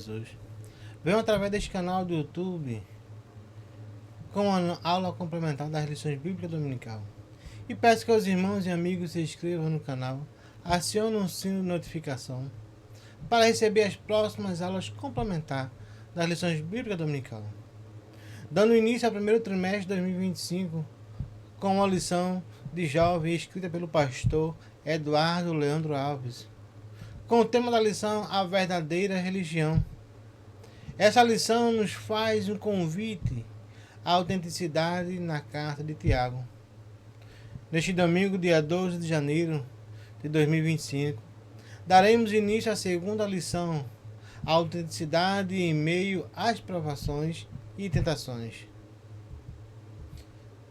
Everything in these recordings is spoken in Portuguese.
Jesus. Venho através deste canal do YouTube com uma aula complementar das lições bíblicas dominical. E peço que os irmãos e amigos se inscrevam no canal, acionem o sino de notificação para receber as próximas aulas complementares das lições bíblicas dominical. Dando início ao primeiro trimestre de 2025 com uma lição de jovem escrita pelo pastor Eduardo Leandro Alves, com o tema da lição A Verdadeira Religião. Essa lição nos faz um convite à autenticidade na carta de Tiago. Neste domingo, dia 12 de janeiro de 2025, daremos início à segunda lição, a autenticidade em meio às provações e tentações.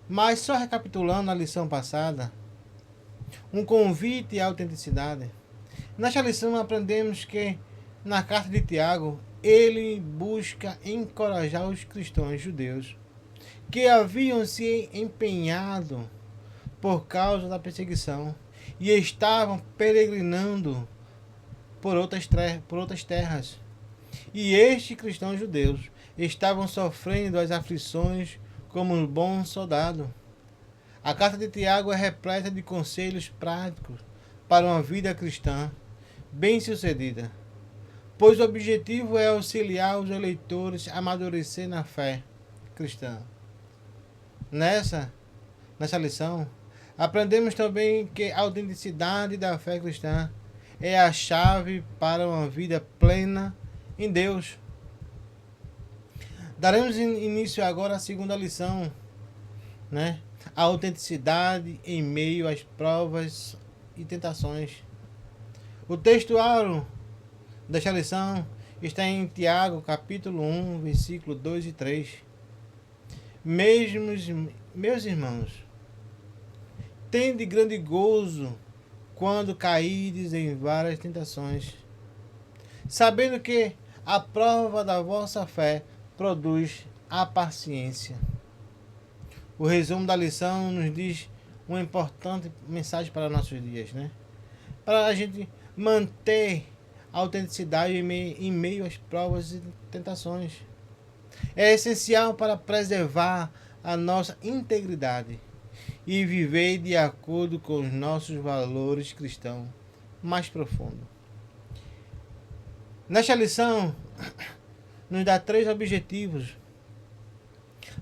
Mas só recapitulando a lição passada, um convite à autenticidade. Nesta lição aprendemos que, na carta de Tiago, ele busca encorajar os cristãos judeus que haviam se empenhado por causa da perseguição e estavam peregrinando por outras terras. E estes cristãos judeus estavam sofrendo as aflições como um bom soldado. A carta de Tiago é repleta de conselhos práticos para uma vida cristã bem-sucedida, pois o objetivo é auxiliar os eleitores a amadurecer na fé cristã. Nessa lição, aprendemos também que a autenticidade da fé cristã é a chave para uma vida plena em Deus. Daremos início agora à segunda lição, A autenticidade em meio às provas e tentações. O textuário desta lição está em Tiago, capítulo 1, versículo 2 e 3. Meus irmãos, tende grande gozo quando caídes em várias tentações, sabendo que a prova da vossa fé produz a paciência. O resumo da lição nos diz uma importante mensagem para nossos dias, Para a gente manter a autenticidade em meio às provas e tentações. É essencial para preservar a nossa integridade e viver de acordo com os nossos valores cristãos mais profundos. Nesta lição, nos dá 3 objetivos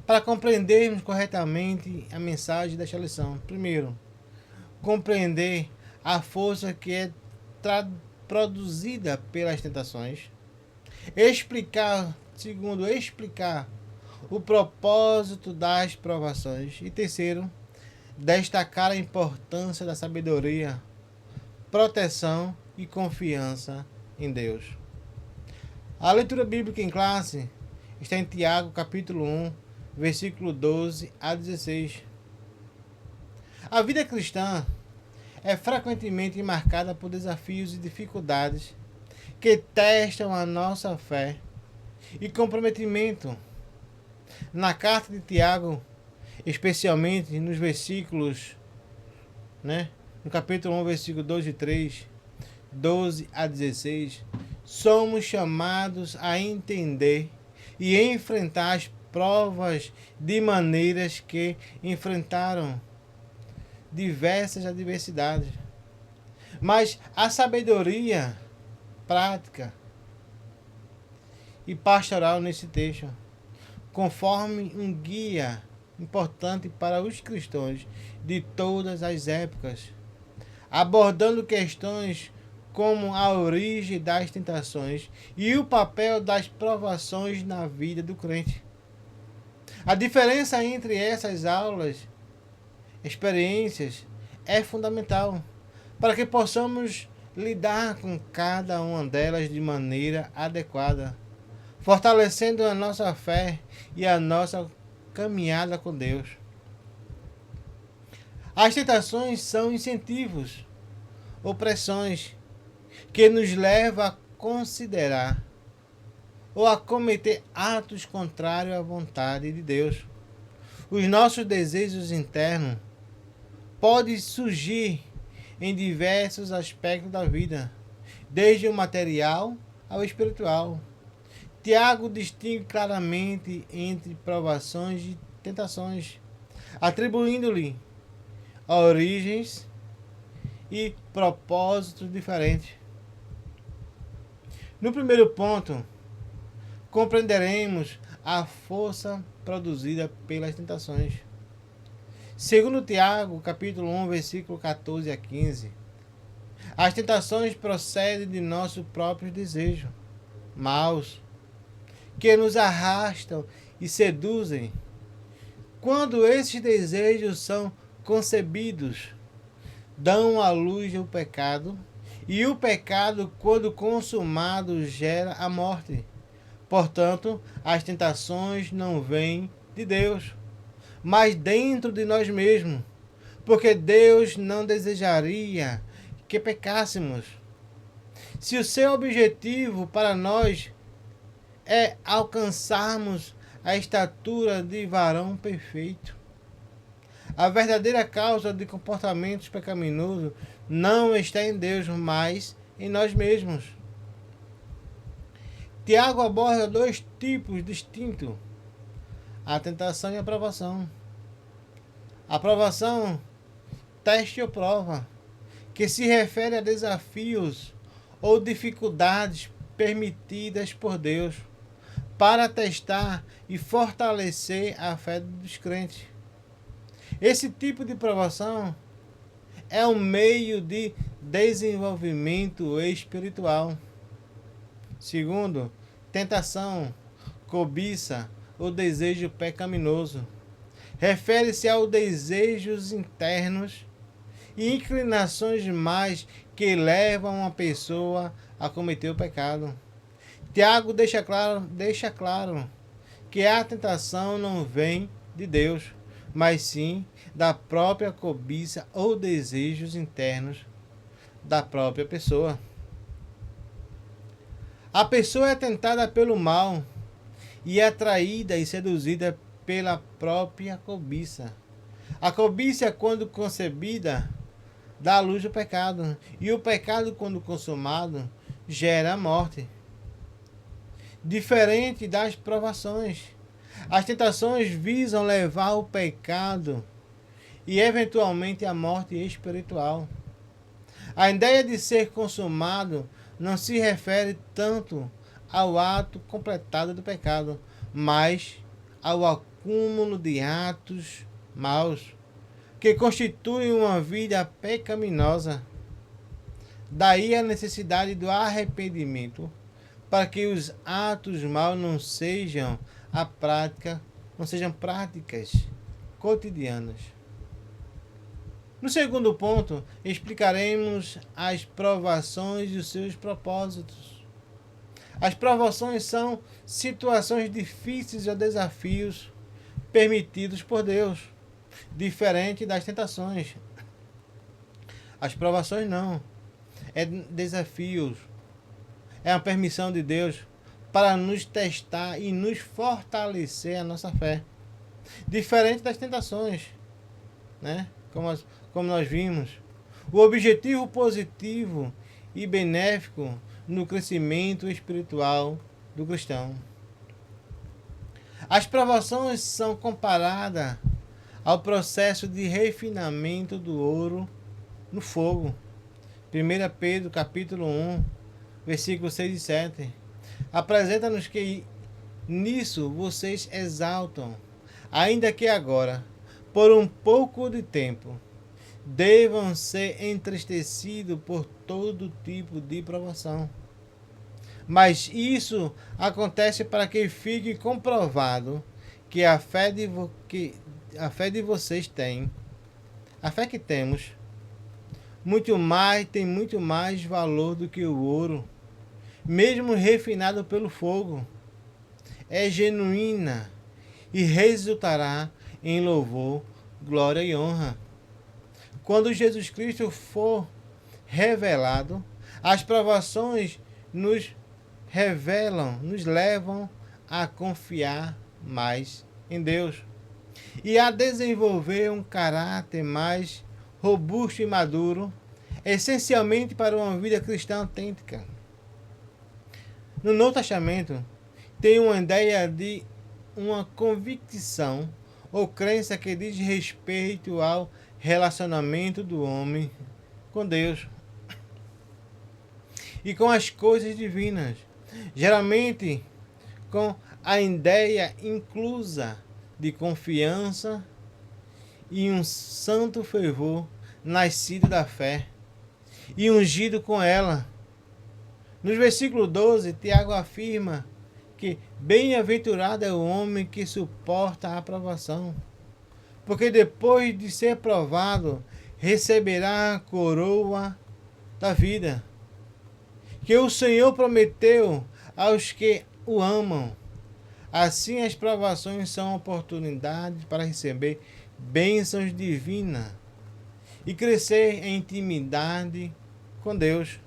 para compreendermos corretamente a mensagem desta lição. Primeiro, compreender a força que é produzida pelas tentações. Segundo, explicar o propósito das provações. E terceiro, destacar a importância da sabedoria, proteção e confiança em Deus. A leitura bíblica em classe está em Tiago, capítulo 1, versículo 12 a 16. A vida cristã é frequentemente marcada por desafios e dificuldades que testam a nossa fé e comprometimento. Na carta de Tiago, especialmente nos versículos, no capítulo 1, versículo 2 e 3, 12 a 16, somos chamados a entender e enfrentar as provas de maneiras que enfrentaram diversas adversidades. Mas a sabedoria prática e pastoral nesse texto, conforme um guia importante para os cristãos de todas as épocas, abordando questões como a origem das tentações e o papel das provações na vida do crente. A diferença entre essas experiências é fundamental para que possamos lidar com cada uma delas de maneira adequada, fortalecendo a nossa fé e a nossa caminhada com Deus. As tentações são incentivos ou pressões que nos levam a considerar ou a cometer atos contrários à vontade de Deus. Os nossos desejos internos podem surgir em diversos aspectos da vida, desde o material ao espiritual. Tiago distingue claramente entre provações e tentações, atribuindo-lhe origens e propósitos diferentes. No primeiro ponto, compreenderemos a força produzida pelas tentações. Segundo Tiago, capítulo 1, versículo 14 a 15, as tentações procedem de nossos próprios desejos maus, que nos arrastam e seduzem. Quando esses desejos são concebidos, dão à luz o pecado, e o pecado, quando consumado, gera a morte. Portanto, as tentações não vêm de Deus, mas dentro de nós mesmos, porque Deus não desejaria que pecássemos. Se o seu objetivo para nós é alcançarmos a estatura de varão perfeito, a verdadeira causa de comportamentos pecaminosos não está em Deus, mas em nós mesmos. Tiago aborda dois tipos distintos: a tentação e a provação. A provação, teste ou prova, que se refere a desafios ou dificuldades permitidas por Deus para testar e fortalecer a fé dos crentes. Esse tipo de provação é um meio de desenvolvimento espiritual. Segundo, tentação, cobiça ou desejo pecaminoso. Refere-se aos desejos internos e inclinações mais que levam uma pessoa a cometer o pecado. Tiago deixa claro que a tentação não vem de Deus, mas sim da própria cobiça ou desejos internos da própria pessoa. A pessoa é tentada pelo mal e é atraída e seduzida pela própria cobiça. A cobiça, quando concebida, dá à luz o pecado, e o pecado, quando consumado, gera a morte. Diferente das provações, as tentações visam levar o pecado e eventualmente a morte espiritual. A ideia de ser consumado não se refere tanto ao ato completado do pecado, mas ao acúmulo de atos maus que constituem uma vida pecaminosa. Daí a necessidade do arrependimento, para que os atos maus não sejam práticas cotidianas. No segundo ponto, explicaremos as provações e os seus propósitos. As provações são situações difíceis ou desafios permitidos por Deus, diferente das tentações. As provações não, é desafios, é uma permissão de Deus para nos testar e nos fortalecer a nossa fé. Diferente das tentações, né? Como nós vimos, o objetivo positivo e benéfico no crescimento espiritual do cristão. As provações são comparadas ao processo de refinamento do ouro no fogo. 1 Pedro capítulo 1, versículos 6 e 7. Apresenta-nos que nisso vocês exaltam, ainda que agora, por um pouco de tempo, devam ser entristecidos por todo tipo de provação. Mas isso acontece para que fique comprovado que a fé de vocês tem, a fé que temos, tem muito mais valor do que o ouro, mesmo refinado pelo fogo. É genuína e resultará em louvor, glória e honra. Quando Jesus Cristo for revelado, as provações nos levam a confiar mais em Deus e a desenvolver um caráter mais robusto e maduro, essencialmente para uma vida cristã autêntica. No Novo Testamento, tem uma ideia de uma convicção ou crença que diz respeito ao relacionamento do homem com Deus e com as coisas divinas, geralmente com a ideia inclusa de confiança e um santo fervor nascido da fé e ungido com ela. No versículo 12, Tiago afirma que bem-aventurado é o homem que suporta a provação, porque depois de ser provado, receberá a coroa da vida, que o Senhor prometeu aos que o amam. Assim, as provações são oportunidades para receber bênçãos divinas e crescer em intimidade com Deus.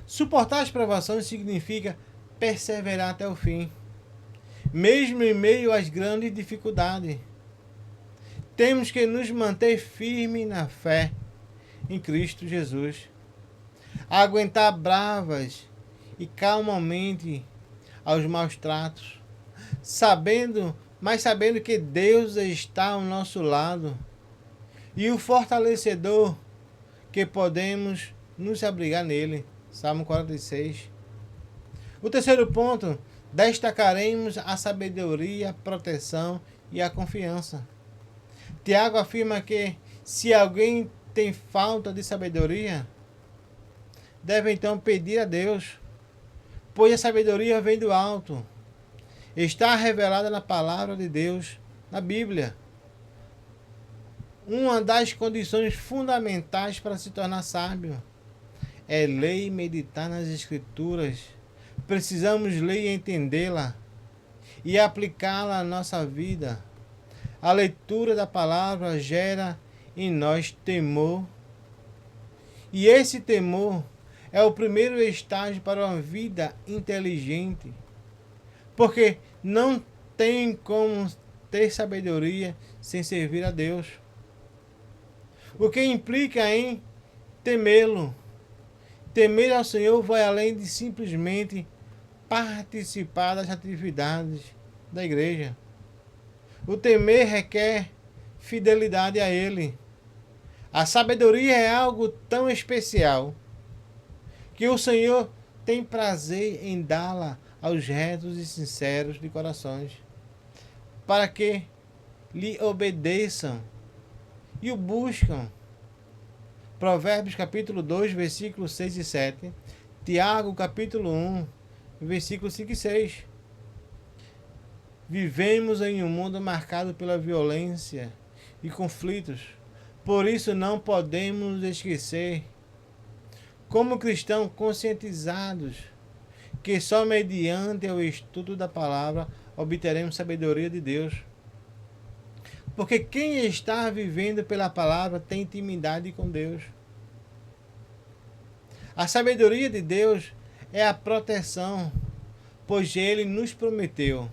Suportar as provações significa perseverar até o fim, mesmo em meio às grandes dificuldades. Temos que nos manter firmes na fé em Cristo Jesus, aguentar bravas e calmamente aos maus tratos, sabendo que Deus está ao nosso lado e o fortalecedor que podemos nos abrigar nele. Salmo 46. O terceiro ponto, destacaremos a sabedoria, a proteção e a confiança. Tiago afirma que se alguém tem falta de sabedoria, deve então pedir a Deus, pois a sabedoria vem do alto. Está revelada na palavra de Deus, na Bíblia. Uma das condições fundamentais para se tornar sábio é ler e meditar nas Escrituras. Precisamos ler e entendê-la e aplicá-la à nossa vida. A leitura da palavra gera em nós temor, e esse temor é o primeiro estágio para uma vida inteligente, porque não tem como ter sabedoria sem servir a Deus, o que implica em temê-lo. Temer ao Senhor vai além de simplesmente participar das atividades da igreja. O temer requer fidelidade a Ele. A sabedoria é algo tão especial que o Senhor tem prazer em dá-la aos retos e sinceros de corações, para que lhe obedeçam e o buscam. Provérbios capítulo 2, versículos 6 e 7. Tiago capítulo 1, versículos 5 e 6. Vivemos em um mundo marcado pela violência e conflitos. Por isso não podemos esquecer, como cristãos conscientizados, que só mediante o estudo da palavra obteremos sabedoria de Deus. Porque quem está vivendo pela palavra tem intimidade com Deus. A sabedoria de Deus é a proteção, pois Ele nos prometeu,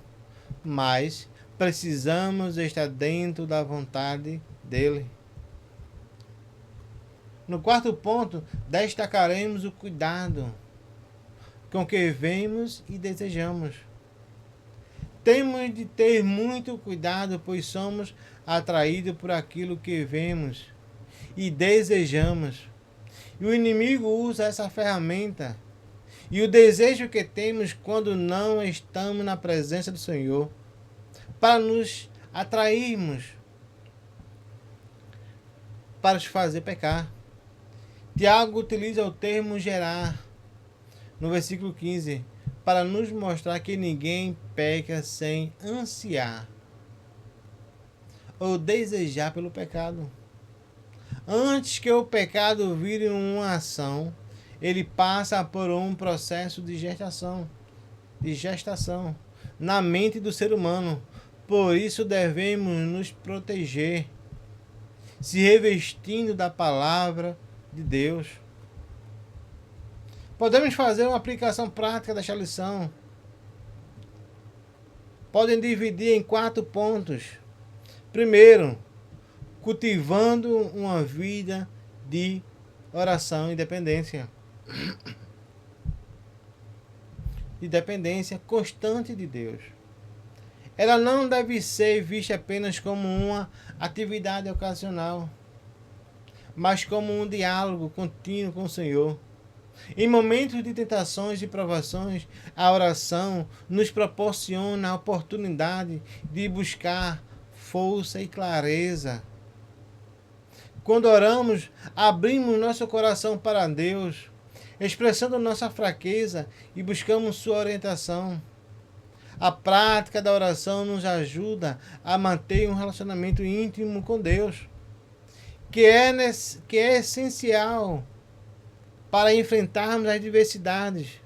mas precisamos estar dentro da vontade dEle. No quarto ponto, destacaremos o cuidado com que vemos e desejamos. Temos de ter muito cuidado, pois somos atraídos por aquilo que vemos e desejamos. E o inimigo usa essa ferramenta e o desejo que temos quando não estamos na presença do Senhor para nos atrairmos, para nos fazer pecar. Tiago utiliza o termo gerar no versículo 15 para nos mostrar que ninguém peca sem ansiar ou desejar pelo pecado. Antes que o pecado vire uma ação, ele passa por um processo de gestação na mente do ser humano. Por isso devemos nos proteger, se revestindo da palavra de Deus. Podemos fazer uma aplicação prática desta lição. Podem dividir em 4 pontos. Primeiro, cultivando uma vida de oração e dependência. de dependência constante de Deus. Ela não deve ser vista apenas como uma atividade ocasional, mas como um diálogo contínuo com o Senhor. Em momentos de tentações e provações, a oração nos proporciona a oportunidade de buscar força e clareza. Quando oramos, abrimos nosso coração para Deus, expressando nossa fraqueza e buscamos sua orientação. A prática da oração nos ajuda a manter um relacionamento íntimo com Deus, que é essencial para enfrentarmos as adversidades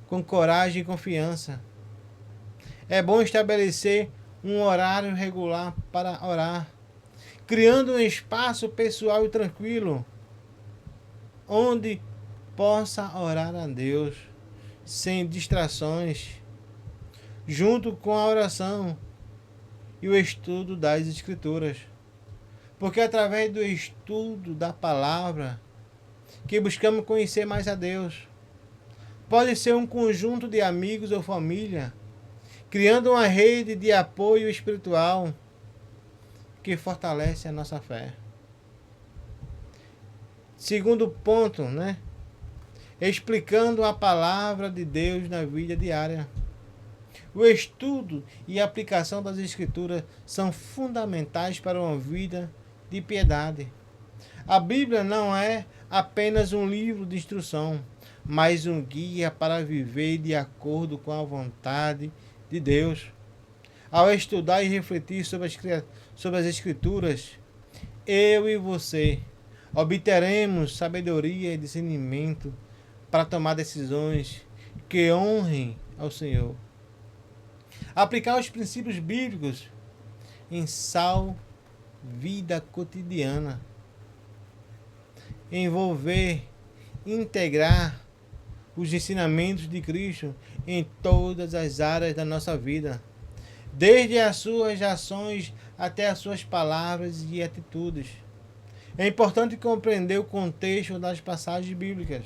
com coragem e confiança. É bom estabelecer um horário regular para orar, criando um espaço pessoal e tranquilo, onde possa orar a Deus sem distrações, junto com a oração e o estudo das Escrituras. Porque através do estudo da palavra que buscamos conhecer mais a Deus. Pode ser um conjunto de amigos ou família, criando uma rede de apoio espiritual que fortalece a nossa fé. Segundo ponto, explicando a palavra de Deus na vida diária. O estudo e a aplicação das Escrituras são fundamentais para uma vida de piedade. A Bíblia não é apenas um livro de instrução, mas um guia para viver de acordo com a vontade de Deus. Ao estudar e refletir sobre as Escrituras, eu e você obteremos sabedoria e discernimento para tomar decisões que honrem ao Senhor. Aplicar os princípios bíblicos em vida cotidiana. Envolver, integrar os ensinamentos de Cristo em todas as áreas da nossa vida, desde as suas ações até as suas palavras e atitudes. É importante compreender o contexto das passagens bíblicas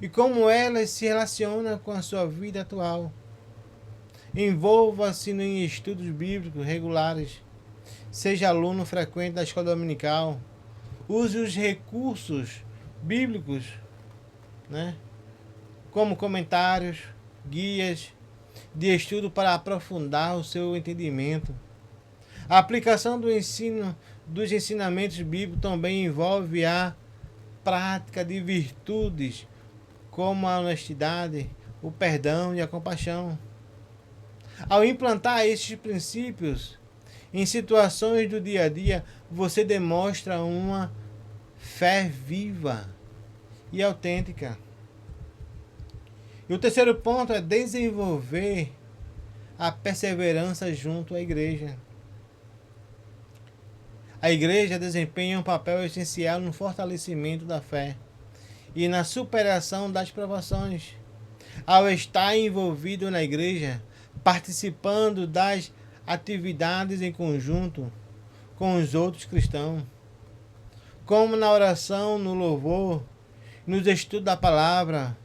e como elas se relacionam com a sua vida atual. Envolva-se em estudos bíblicos regulares. Seja aluno frequente da escola dominical. Use os recursos bíblicos, como comentários, guias de estudo para aprofundar o seu entendimento. A aplicação dos ensinamentos bíblicos também envolve a prática de virtudes como a honestidade, o perdão e a compaixão. Ao implantar estes princípios em situações do dia a dia, você demonstra uma fé viva e autêntica. E o terceiro ponto é desenvolver a perseverança junto à igreja. A igreja desempenha um papel essencial no fortalecimento da fé e na superação das provações. Ao estar envolvido na igreja, participando das atividades em conjunto com os outros cristãos, como na oração, no louvor, nos estudos da palavra,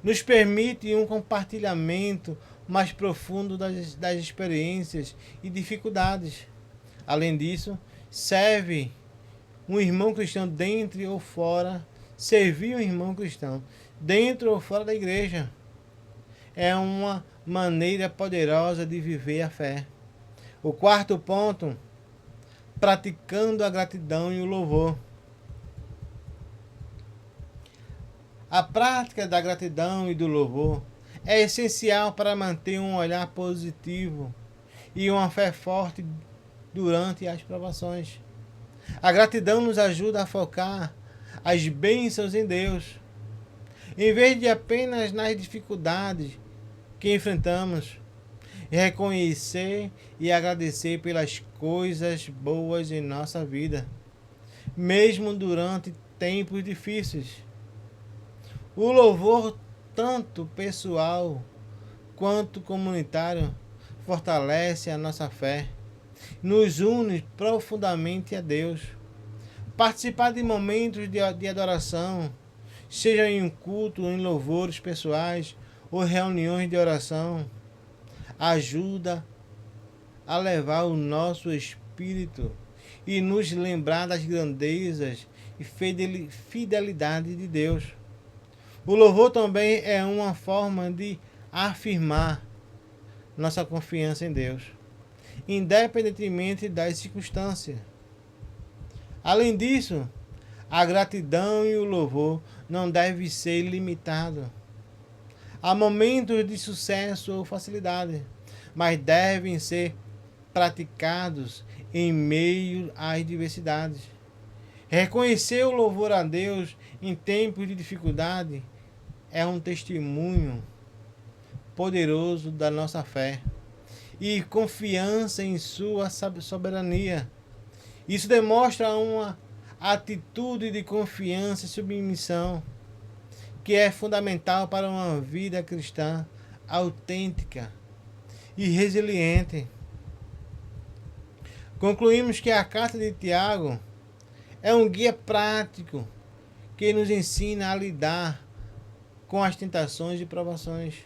nos permite um compartilhamento mais profundo das experiências e dificuldades. Além disso, servir um irmão cristão dentro ou fora da igreja é uma maneira poderosa de viver a fé. O quarto ponto, praticando a gratidão e o louvor. A prática da gratidão e do louvor é essencial para manter um olhar positivo e uma fé forte durante as provações. A gratidão nos ajuda a focar as bênçãos em Deus, em vez de apenas nas dificuldades que enfrentamos. Reconhecer e agradecer pelas coisas boas em nossa vida, mesmo durante tempos difíceis. O louvor, tanto pessoal quanto comunitário, fortalece a nossa fé, nos une profundamente a Deus. Participar de momentos de adoração, seja em um culto, em louvores pessoais ou reuniões de oração, ajuda a levar o nosso espírito e nos lembrar das grandezas e fidelidade de Deus. O louvor também é uma forma de afirmar nossa confiança em Deus, independentemente das circunstâncias. Além disso, a gratidão e o louvor não devem ser limitados a momentos de sucesso ou facilidade, mas devem ser praticados em meio às diversidades. Reconhecer o louvor a Deus em tempos de dificuldade é um testemunho poderoso da nossa fé e confiança em sua soberania. Isso demonstra uma atitude de confiança e submissão que é fundamental para uma vida cristã autêntica e resiliente. Concluímos que a carta de Tiago é um guia prático que nos ensina a lidar com as tentações e provações.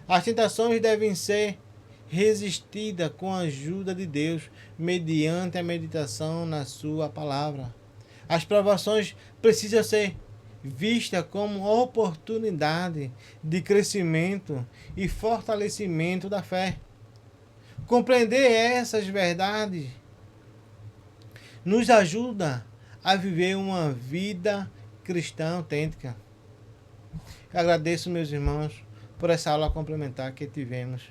As tentações devem ser resistidas com a ajuda de Deus, mediante a meditação na sua palavra. As provações precisam ser vistas como oportunidade de crescimento e fortalecimento da fé. Compreender essas verdades nos ajuda a viver uma vida cristã autêntica. Eu agradeço, meus irmãos, por essa aula complementar que tivemos.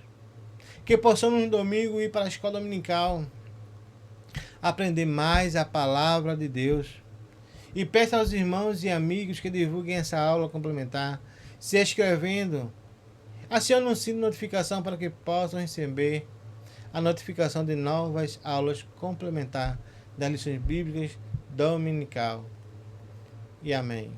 Que possamos no domingo ir para a escola dominical, aprender mais a palavra de Deus. E peço aos irmãos e amigos que divulguem essa aula complementar, se inscrevendo. Acione o sino de notificação para que possam receber a notificação de novas aulas complementares das lições bíblicas dominical. E amém.